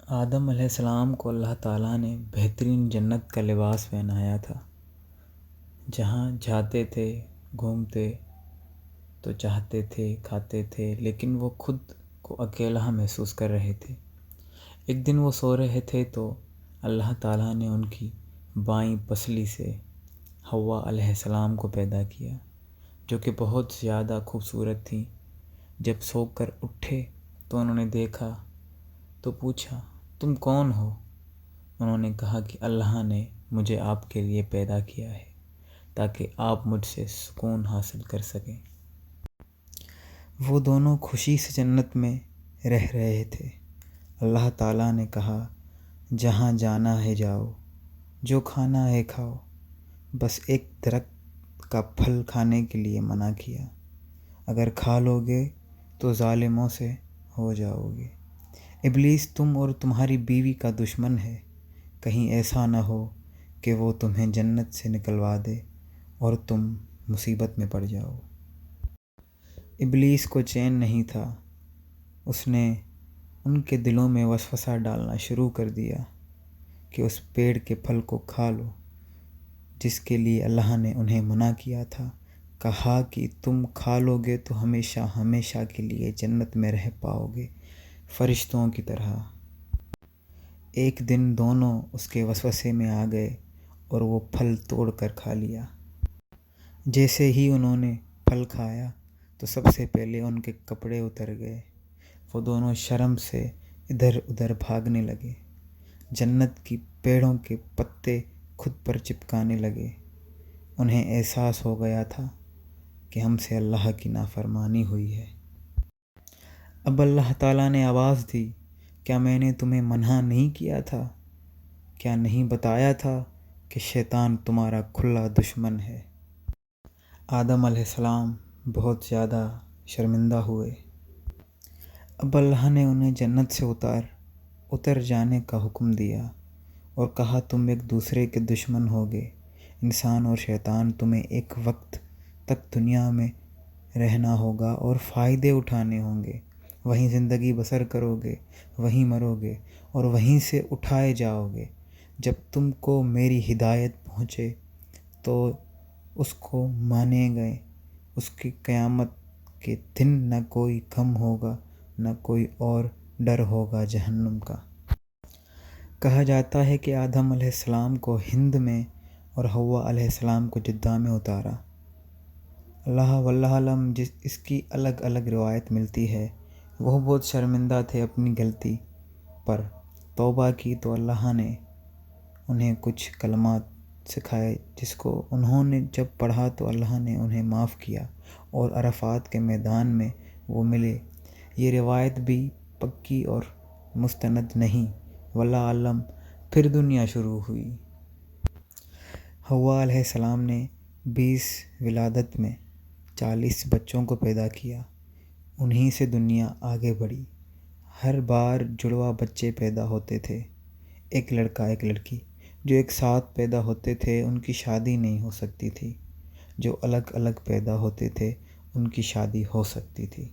آدم علیہ السلام کو اللہ تعالیٰ نے بہترین جنت کا لباس پہنایا تھا، جہاں جاتے تھے، گھومتے تو چاہتے تھے، کھاتے تھے، لیکن وہ خود کو اکیلا محسوس کر رہے تھے۔ ایک دن وہ سو رہے تھے تو اللہ تعالیٰ نے ان کی بائیں پسلی سے حوا علیہ السلام کو پیدا کیا، جو کہ بہت زیادہ خوبصورت تھی۔ جب سو کر اٹھے تو انہوں نے دیکھا تو پوچھا، تم کون ہو؟ انہوں نے کہا کہ اللہ نے مجھے آپ کے لیے پیدا کیا ہے تاکہ آپ مجھ سے سکون حاصل کر سکیں۔ وہ دونوں خوشی سے جنت میں رہ رہے تھے۔ اللہ تعالیٰ نے کہا، جہاں جانا ہے جاؤ، جو کھانا ہے کھاؤ، بس ایک درخت کا پھل کھانے کے لیے منع کیا۔ اگر کھا لو گے تو ظالموں سے ہو جاؤ گے۔ ابلیس تم اور تمہاری بیوی کا دشمن ہے، کہیں ایسا نہ ہو کہ وہ تمہیں جنت سے نکلوا دے اور تم مصیبت میں پڑ جاؤ۔ ابلیس کو چین نہیں تھا، اس نے ان کے دلوں میں وسوسہ ڈالنا شروع کر دیا کہ اس پیڑ کے پھل کو کھا لو جس کے لیے اللہ نے انہیں منع کیا تھا۔ کہا کہ تم کھا لو گے تو ہمیشہ ہمیشہ کے لیے جنت میں رہ پاؤ گے، فرشتوں کی طرح۔ ایک دن دونوں اس کے وسوسے میں آ گئے اور وہ پھل توڑ کر کھا لیا۔ جیسے ہی انہوں نے پھل کھایا تو سب سے پہلے ان کے کپڑے اتر گئے۔ وہ دونوں شرم سے ادھر ادھر بھاگنے لگے، جنت کی پیڑوں کے پتے خود پر چپکانے لگے۔ انہیں احساس ہو گیا تھا کہ ہم سے اللہ کی نافرمانی ہوئی ہے۔ اب اللہ تعالیٰ نے آواز دی، کیا میں نے تمہیں منع نہیں کیا تھا؟ کیا نہیں بتایا تھا کہ شیطان تمہارا کھلا دشمن ہے؟ آدم علیہ السلام بہت زیادہ شرمندہ ہوئے۔ اب اللہ نے انہیں جنت سے اتر جانے کا حکم دیا اور کہا، تم ایک دوسرے کے دشمن ہوگے۔ انسان اور شیطان، تمہیں ایک وقت تک دنیا میں رہنا ہوگا اور فائدے اٹھانے ہوں گے۔ وہیں زندگی بسر کرو گے، وہیں مرو گے اور وہیں سے اٹھائے جاؤ گے۔ جب تم کو میری ہدایت پہنچے تو اس کو مانیں گے۔ اس کی قیامت کے دن نہ کوئی غم ہوگا، نہ کوئی اور ڈر ہوگا جہنم کا۔ کہا جاتا ہے کہ آدم علیہ السلام کو ہند میں اور حوا علیہ السلام کو جدہ میں اتارا۔ اللہ واللہ علم، اس کی الگ الگ روایت ملتی ہے۔ وہ بہت شرمندہ تھے اپنی غلطی پر، توبہ کی تو اللہ نے انہیں کچھ کلمات سکھائے جس کو انہوں نے جب پڑھا تو اللہ نے انہیں معاف کیا اور عرفات کے میدان میں وہ ملے۔ یہ روایت بھی پکی اور مستند نہیں، واللہ اعلم۔ پھر دنیا شروع ہوئی۔ حوا علیہ السلام نے 20 ولادت میں 40 بچوں کو پیدا کیا، انہی سے دنیا آگے بڑھی۔ ہر بار جڑواں بچے پیدا ہوتے تھے، ایک لڑکا ایک لڑکی۔ جو ایک ساتھ پیدا ہوتے تھے ان کی شادی نہیں ہو سکتی تھی، جو الگ الگ پیدا ہوتے تھے ان کی شادی ہو سکتی تھی۔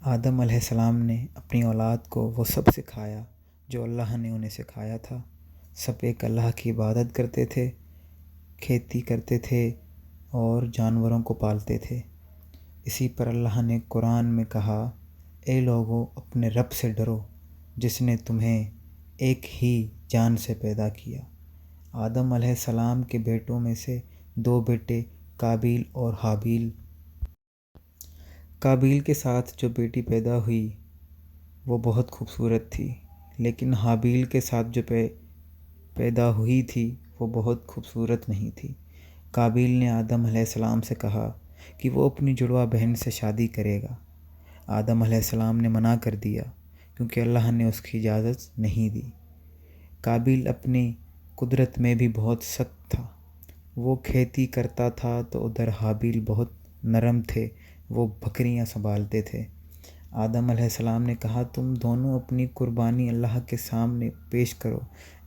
آدم علیہ السلام نے اپنی اولاد کو وہ سب سکھایا جو اللہ نے انہیں سکھایا تھا۔ سب ایک اللہ کی عبادت کرتے تھے، کھیتی کرتے تھے اور جانوروں کو پالتے تھے۔ اسی پر اللہ نے قرآن میں کہا، اے لوگو، اپنے رب سے ڈرو جس نے تمہیں ایک ہی جان سے پیدا کیا۔ آدم علیہ السلام کے بیٹوں میں سے 2 بیٹے قابیل اور حابیل۔ قابیل کے ساتھ جو بیٹی پیدا ہوئی وہ بہت خوبصورت تھی، لیکن حابیل کے ساتھ جو پیدا ہوئی تھی وہ بہت خوبصورت نہیں تھی۔ قابیل نے آدم علیہ السلام سے کہا کہ وہ اپنی جڑواں بہن سے شادی کرے گا۔ آدم علیہ السلام نے منع کر دیا کیونکہ اللہ نے اس کی اجازت نہیں دی۔ قابیل اپنی قدرت میں بھی بہت سخت تھا، وہ کھیتی کرتا تھا تو ادھر حابیل بہت نرم تھے، وہ بکریاں سنبھالتے تھے۔ آدم علیہ السلام نے کہا، تم دونوں اپنی قربانی اللہ کے سامنے پیش کرو،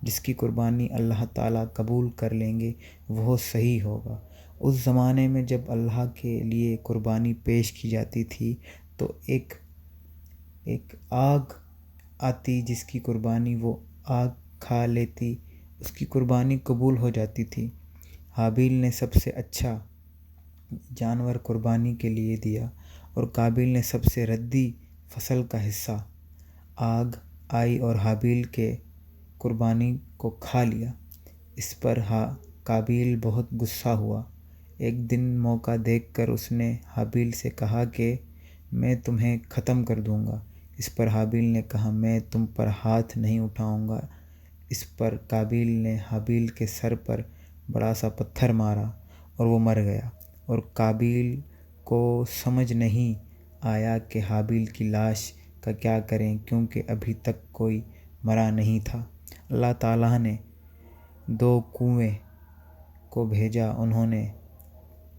جس کی قربانی اللہ تعالیٰ قبول کر لیں گے وہ صحیح ہوگا۔ اس زمانے میں جب اللہ کے لیے قربانی پیش کی جاتی تھی تو ایک آگ آتی جس کی قربانی وہ آگ کھا لیتی اس کی قربانی قبول ہو جاتی تھی۔ حابیل نے سب سے اچھا جانور قربانی کے لیے دیا اور قابیل نے سب سے ردی فصل کا حصہ۔ آگ آئی اور حابیل کے قربانی کو کھا لیا۔ اس پر قابیل بہت غصہ ہوا۔ ایک دن موقع دیکھ کر اس نے حابیل سے کہا کہ میں تمہیں ختم کر دوں گا۔ اس پر حابیل نے کہا میں تم پر ہاتھ نہیں اٹھاؤں گا۔ اس پر قابیل نے حابیل کے سر پر بڑا سا پتھر مارا اور وہ مر گیا، اور قابیل کو سمجھ نہیں آیا کہ حابیل کی لاش کا کیا کریں کیونکہ ابھی تک کوئی مرا نہیں تھا۔ اللہ تعالیٰ نے 2 کوے کو بھیجا،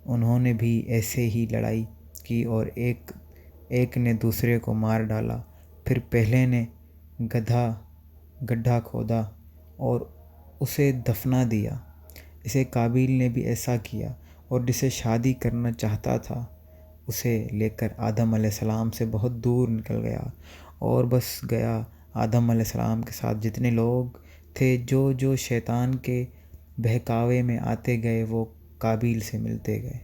انہوں نے بھی ایسے ہی لڑائی کی اور ایک نے دوسرے کو مار ڈالا۔ پھر پہلے نے گڈھا کھودا اور اسے دفنا دیا۔ اسے قابیل نے بھی ایسا کیا اور جسے شادی کرنا چاہتا تھا اسے لے کر آدم علیہ السلام سے بہت دور نکل گیا اور بس گیا۔ آدم علیہ السلام کے ساتھ جتنے لوگ تھے جو شیطان کے بہکاوے میں آتے گئے وہ قابیل سے ملتے گئے۔